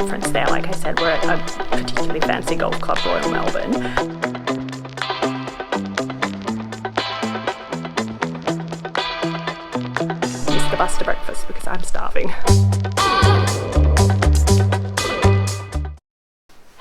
conference there. Like I said, we're at a particularly fancy golf club, Royal Melbourne. Missed the bus to breakfast because I'm starving.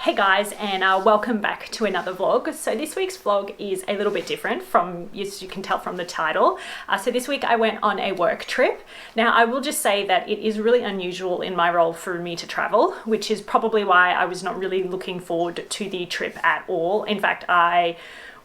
Hey guys, and welcome back to another vlog. So this week's vlog is a little bit different from, as you can tell from the title. So this week I went on a work trip. Now I will just say that it is really unusual in my role for me to travel, which is probably why I was not really looking forward to the trip at all. In fact, I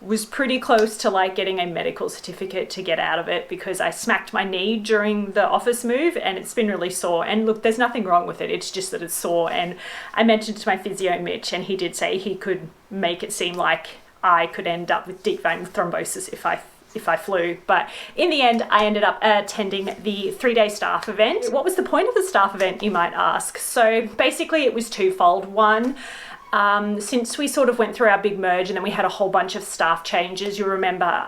was pretty close to like getting a medical certificate to get out of it because I smacked my knee during the office move and it's been really sore. And look, there's nothing wrong with it, it's just that it's sore. And I mentioned to my physio Mitch, and he did say he could make it seem like I could end up with deep vein thrombosis if I flew. But in the end, I ended up attending the 3-day staff event. What was the point of the staff event, you might ask? So basically it was twofold. One, since we sort of went through our big merge and then we had a whole bunch of staff changes, you remember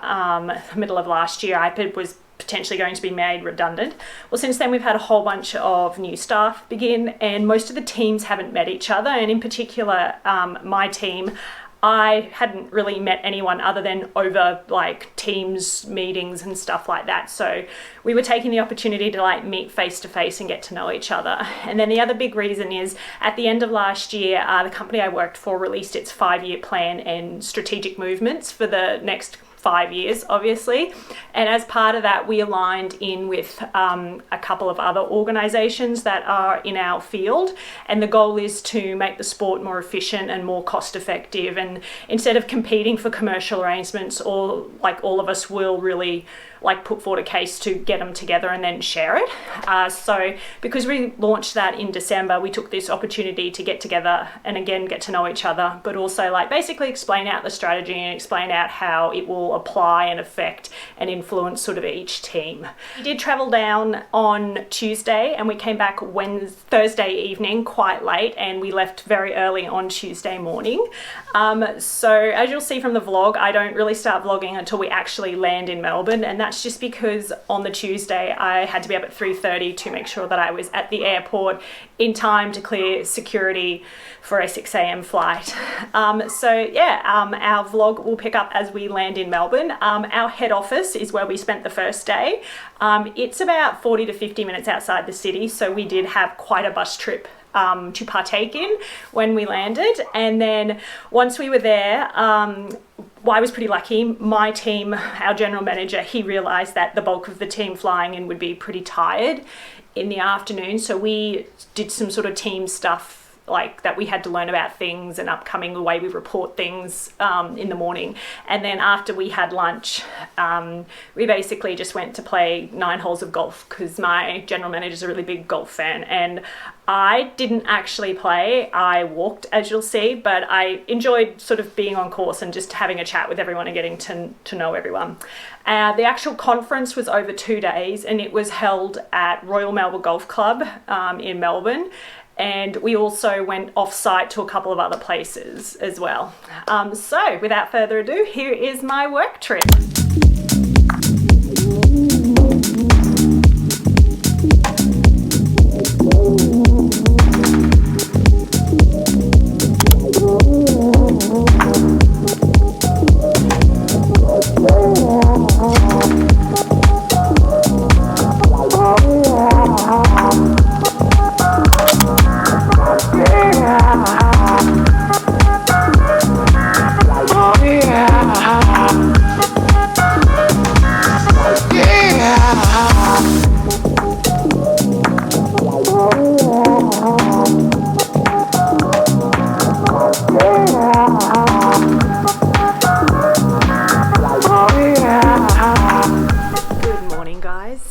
middle of last year IPID was potentially going to be made redundant. Well, since then we've had a whole bunch of new staff begin, and most of the teams haven't met each other, and in particular my team, I hadn't really met anyone other than over like Teams meetings and stuff like that. So we were taking the opportunity to like meet face to face and get to know each other. And then the other big reason is at the end of last year, the company I worked for released its 5-year plan and strategic movements for the next 5 years, obviously. And as part of that, we aligned in with a couple of other organizations that are in our field. And the goal is to make the sport more efficient and more cost effective. And instead of competing for commercial arrangements, or like all of us will really like put forward a case to get them together and then share it. So because we launched that in December, we took this opportunity to get together and again get to know each other, but also like basically explain out the strategy and explain out how it will apply and affect and influence sort of each team. We did travel down on Tuesday and we came back Thursday evening quite late, and we left very early on Tuesday morning. So as you'll see from the vlog, I don't really start vlogging until we actually land in Melbourne, and that's just because on the Tuesday I had to be up at 3:30 to make sure that I was at the airport in time to clear security for a 6 a.m. flight. So yeah, our vlog will pick up as we land in Melbourne. Our head office is where we spent the first day. It's about 40 to 50 minutes outside the city, so we did have quite a bus trip to partake in when we landed. And then once we were there, I was pretty lucky. My team, our general manager, he realized that the bulk of the team flying in would be pretty tired in the afternoon. So we did some sort of team stuff like that we had to learn about things and upcoming the way we report things in the morning. And then after we had lunch, we basically just went to play 9 holes of golf because my general manager is a really big golf fan. And I didn't actually play, I walked, as you'll see, but I enjoyed sort of being on course and just having a chat with everyone and getting to know everyone. The actual conference was over 2 days, and it was held at Royal Melbourne Golf Club in Melbourne. And we also went off-site to a couple of other places as well. So without further ado, here is my work trip.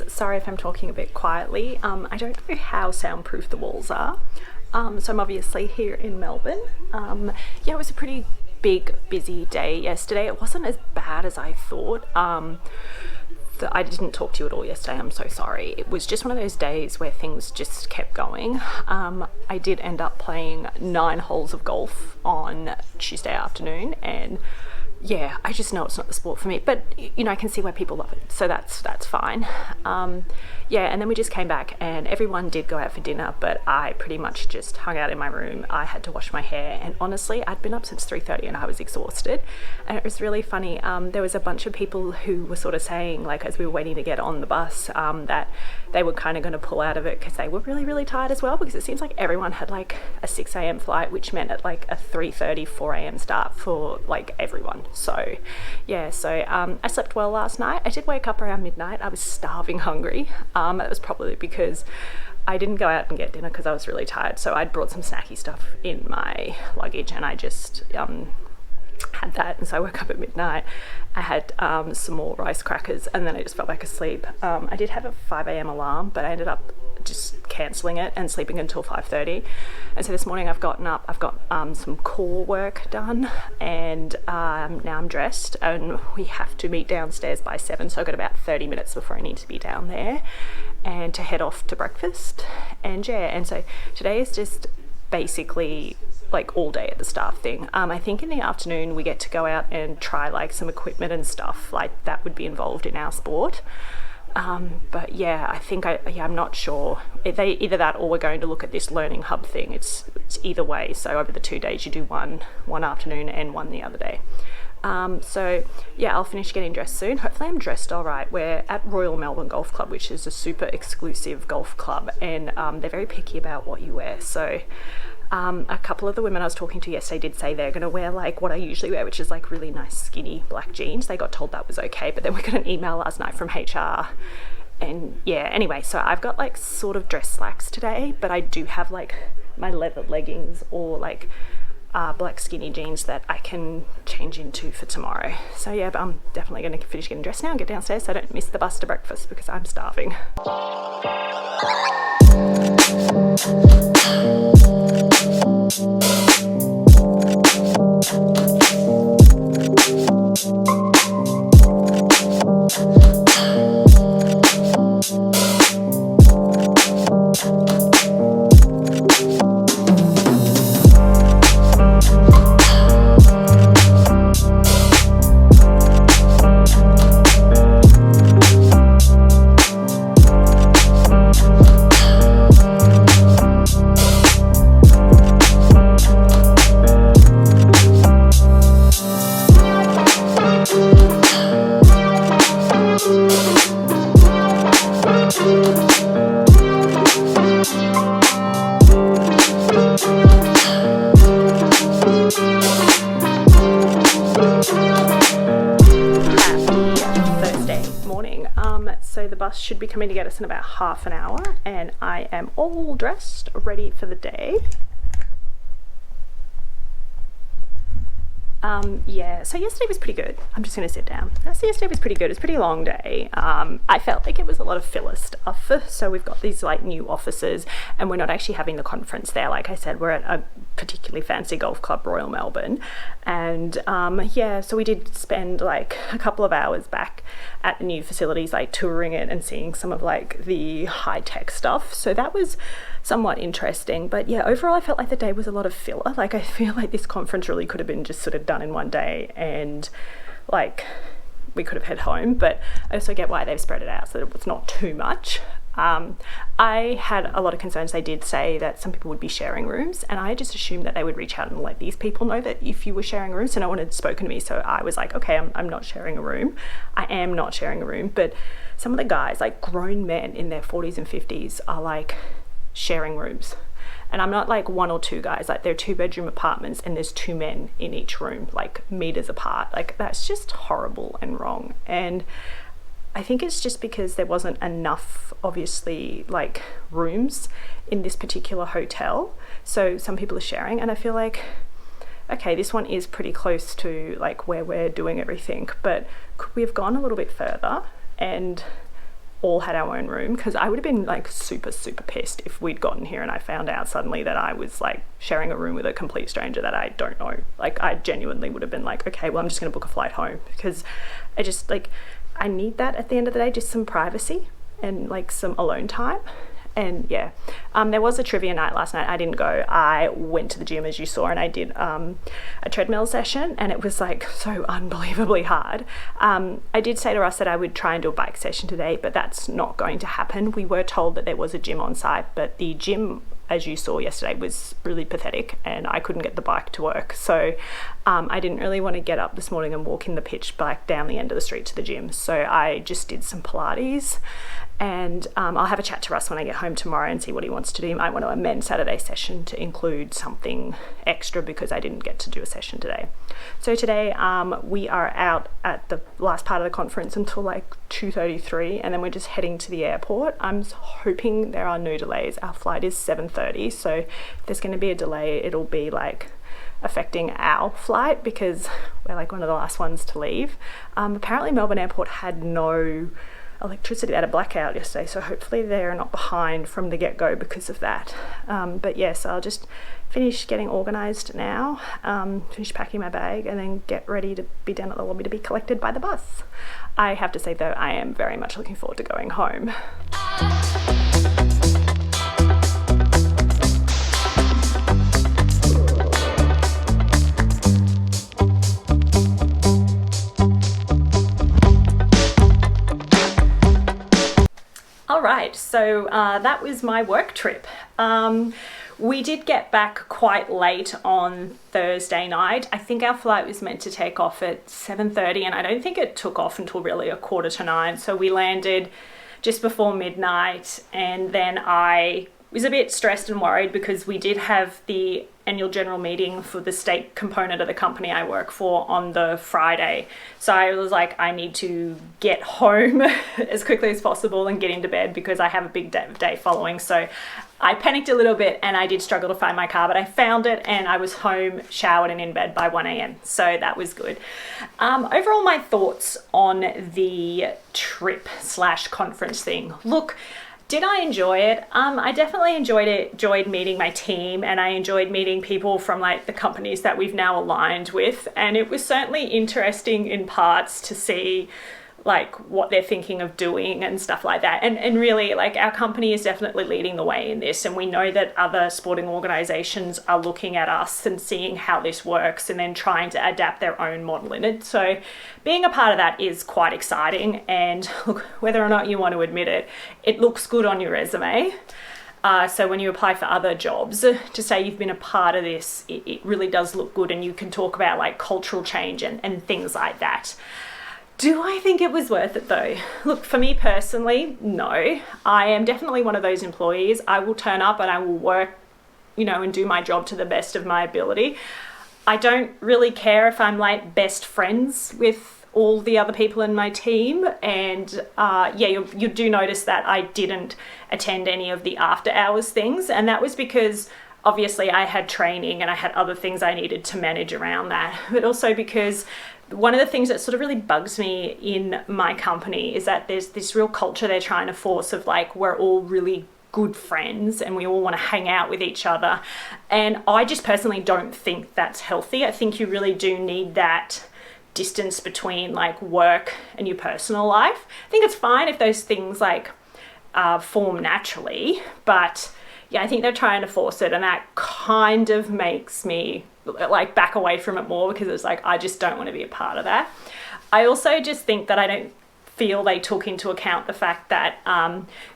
Sorry if I'm talking a bit quietly. I don't know how soundproof the walls are. So I'm obviously here in Melbourne. Yeah, it was a pretty big, busy day yesterday. It wasn't as bad as I thought. I didn't talk to you at all yesterday, I'm so sorry. It was just one of those days where things just kept going. I did end up playing 9 holes of golf on Tuesday afternoon, and yeah, I just know it's not the sport for me, but you know, I can see why people love it, so that's fine. Yeah, and then we just came back and everyone did go out for dinner, but I pretty much just hung out in my room. I had to wash my hair, and honestly, I'd been up since 3:30 and I was exhausted. And it was really funny. There was a bunch of people who were sort of saying, like, as we were waiting to get on the bus, that they were kind of going to pull out of it because they were really, really tired as well, because it seems like everyone had like a 6 a.m. flight, which meant at like a 3:30, 4 a.m. start for like everyone. So yeah, so I slept well last night. I did wake up around midnight. I was starving hungry. That was probably because I didn't go out and get dinner because I was really tired. So I'd brought some snacky stuff in my luggage and I just had that, and so I woke up at midnight. I had some more rice crackers and then I just fell back asleep. I did have a 5 a.m. alarm, but I ended up just cancelling it and sleeping until 5:30. And so this morning I've gotten up, I've got some core work done, and now I'm dressed and we have to meet downstairs by 7, so I've got about 30 minutes before I need to be down there and to head off to breakfast. And yeah, and so today is just basically like all day at the staff thing. I think in the afternoon we get to go out and try like some equipment and stuff like that would be involved in our sport. But yeah, I think I'm not sure. Either that or we're going to look at this learning hub thing. It's either way. So over the 2 days you do one afternoon and one the other day. So yeah, I'll finish getting dressed soon. Hopefully I'm dressed all right. We're at Royal Melbourne Golf Club, which is a super exclusive golf club, and they're very picky about what you wear. So a couple of the women I was talking to yesterday did say they're going to wear like what I usually wear, which is like really nice skinny black jeans. They got told that was okay, but then we got an email last night from HR, and yeah, anyway, so I've got like sort of dress slacks today, but I do have like my leather leggings or like black skinny jeans that I can change into for tomorrow. So yeah, but I'm definitely going to finish getting dressed now and get downstairs so I don't miss the bus to breakfast because I'm starving. So the bus should be coming to get us in about half an hour, and I am all dressed, ready for the day. Yeah, so yesterday was pretty good. I'm just going to sit down. So yesterday was pretty good. It was a pretty long day. I felt like it was a lot of filler stuff. So we've got these like new offices and we're not actually having the conference there. Like I said, we're at a particularly fancy golf club, Royal Melbourne. And yeah, so we did spend like a couple of hours back at the new facilities, like touring it and seeing some of like the high-tech stuff. So that was somewhat interesting. But yeah, overall I felt like the day was a lot of filler. Like I feel like this conference really could have been just sort of done in one day and like we could have head home, but I also get why they've spread it out so that it's not too much. I had a lot of concerns. They did say that some people would be sharing rooms, and I just assumed that they would reach out and let these people know that if you were sharing rooms, so no one had spoken to me. So I was like, okay, I'm not sharing a room. I am not sharing a room. But some of the guys, like grown men in their 40s and 50s, are like sharing rooms. And I'm not like one or two guys, like they're 2-bedroom apartments and there's 2 men in each room, like meters apart. Like that's just horrible and wrong. And I think it's just because there wasn't enough, obviously, like rooms in this particular hotel. So some people are sharing, and I feel like, okay, this one is pretty close to like where we're doing everything, but could we have gone a little bit further and all had our own room? Because I would have been like super pissed if we'd gotten here and I found out suddenly that I was like sharing a room with a complete stranger that I don't know. Like I genuinely would have been like, okay, well I'm just gonna book a flight home, because I just like, I need that at the end of the day, just some privacy and like some alone time. And yeah, There was a trivia night last night. I didn't go. I went to the gym, as you saw, and I did a treadmill session, and it was like so unbelievably hard. I did say to Russ that I would try and do a bike session today, but that's not going to happen. We were told that there was a gym on site, but the gym, as you saw yesterday, was really pathetic and I couldn't get the bike to work. So I didn't really want to get up this morning and walk in the pitch bike down the end of the street to the gym. So I just did some Pilates, and I'll have a chat to Russ when I get home tomorrow and see what he wants to do. He might want to amend Saturday's session to include something extra because I didn't get to do a session today. So today we are out at the last part of the conference until like 2:33, and then we're just heading to the airport. I'm hoping there are no delays. Our flight is 7:30, so if there's going to be a delay, it'll be like affecting our flight because we're like one of the last ones to leave. Apparently Melbourne Airport had no electricity. They had a blackout yesterday, so hopefully they're not behind from the get-go because of that. But yes, I'll just finish getting organised now, finish packing my bag, and then get ready to be down at the lobby to be collected by the bus. I have to say though, I am very much looking forward to going home. All right, so that was my work trip. We did get back quite late on Thursday night. I think our flight was meant to take off at 7:30, and I don't think it took off until really 8:45. So we landed just before midnight, and then I was a bit stressed and worried because we did have the annual general meeting for the state component of the company I work for on the Friday. So I was like, I need to get home as quickly as possible and get into bed because I have a big day following. So I panicked a little bit and I did struggle to find my car, but I found it and I was home, showered and in bed by 1 a.m. So that was good. Overall, my thoughts on the trip / conference thing. Look, did I enjoy it? I definitely enjoyed meeting my team, and I enjoyed meeting people from like the companies that we've now aligned with. And it was certainly interesting in parts to see like what they're thinking of doing and stuff like that. And really, like, our company is definitely leading the way in this, and we know that other sporting organizations are looking at us and seeing how this works and then trying to adapt their own model in it. So being a part of that is quite exciting, and look, whether or not you want to admit it, it looks good on your resume. So when you apply for other jobs, to say you've been a part of this, it really does look good, and you can talk about like cultural change and things like that. Do I think it was worth it though? Look, for me personally, no. I am definitely one of those employees. I will turn up and I will work, and do my job to the best of my ability. I don't really care if I'm like best friends with all the other people in my team. And you do notice that I didn't attend any of the after hours things. And that was because obviously I had training and I had other things I needed to manage around that, but also because one of the things that sort of really bugs me in my company is that there's this real culture they're trying to force of like, we're all really good friends and we all want to hang out with each other. And I just personally don't think that's healthy. I think you really do need that distance between like work and your personal life. I think it's fine if those things like form naturally, but yeah, I think they're trying to force it, and that kind of makes me like back away from it more because it's like, I just don't want to be a part of that. I also just think that I don't feel they took into account the fact that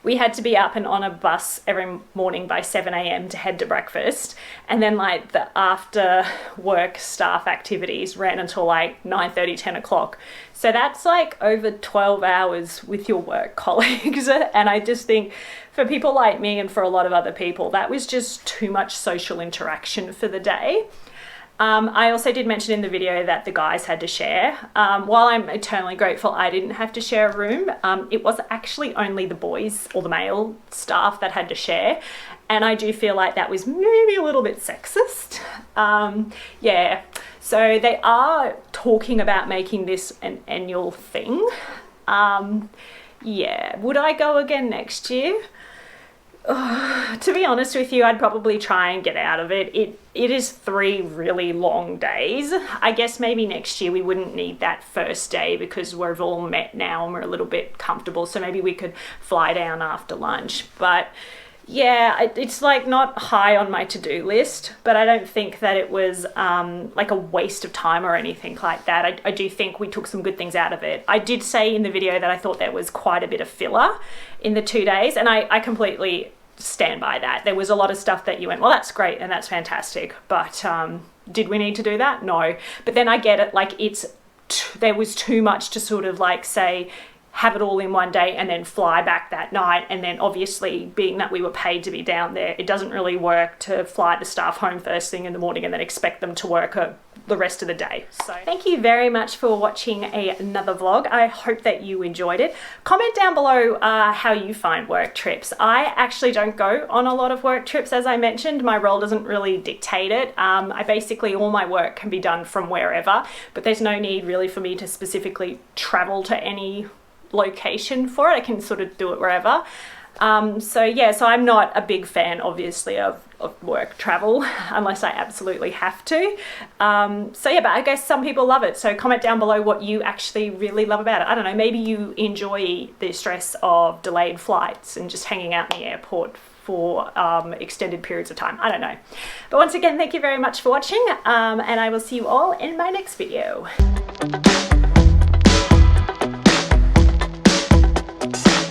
we had to be up and on a bus every morning by 7 a.m. to head to breakfast, and then like the after work staff activities ran until like 9:30, 10 o'clock. So that's like over 12 hours with your work colleagues. And I just think for people like me and for a lot of other people, that was just too much social interaction for the day. I also did mention in the video that the guys had to share. While I'm eternally grateful I didn't have to share a room, it was actually only the boys or the male staff that had to share. And I do feel like that was maybe a little bit sexist. Yeah, so they are talking about making this an annual thing. Yeah, would I go again next year? To be honest with you, I'd probably try and get out of it. It is 3 really long days. I guess maybe next year we wouldn't need that first day because we've all met now and we're a little bit comfortable. So maybe we could fly down after lunch. But Yeah, it's like not high on my to-do list, but I don't think that it was like a waste of time or anything like that. I do think we took some good things out of it. I did say in the video that I thought there was quite a bit of filler in the 2 days, and I completely stand by that. There was a lot of stuff that you went, well, that's great and that's fantastic, but did we need to do that? No. But then I get it, like there was too much to sort of like say, have it all in one day and then fly back that night. And then obviously being that we were paid to be down there, it doesn't really work to fly the staff home first thing in the morning and then expect them to work the rest of the day. So thank you very much for watching another vlog. I hope that you enjoyed it. Comment down below how you find work trips. I actually don't go on a lot of work trips, as I mentioned. My role doesn't really dictate it. I basically, all my work can be done from wherever, but there's no need really for me to specifically travel to any location for it. I can sort of do it wherever. So yeah, so I'm not a big fan obviously of work travel unless I absolutely have to. So yeah, but I guess some people love it. So comment down below what you actually really love about it. I don't know, maybe you enjoy the stress of delayed flights and just hanging out in the airport for extended periods of time. I don't know. But once again, thank you very much for watching, and I will see you all in my next video.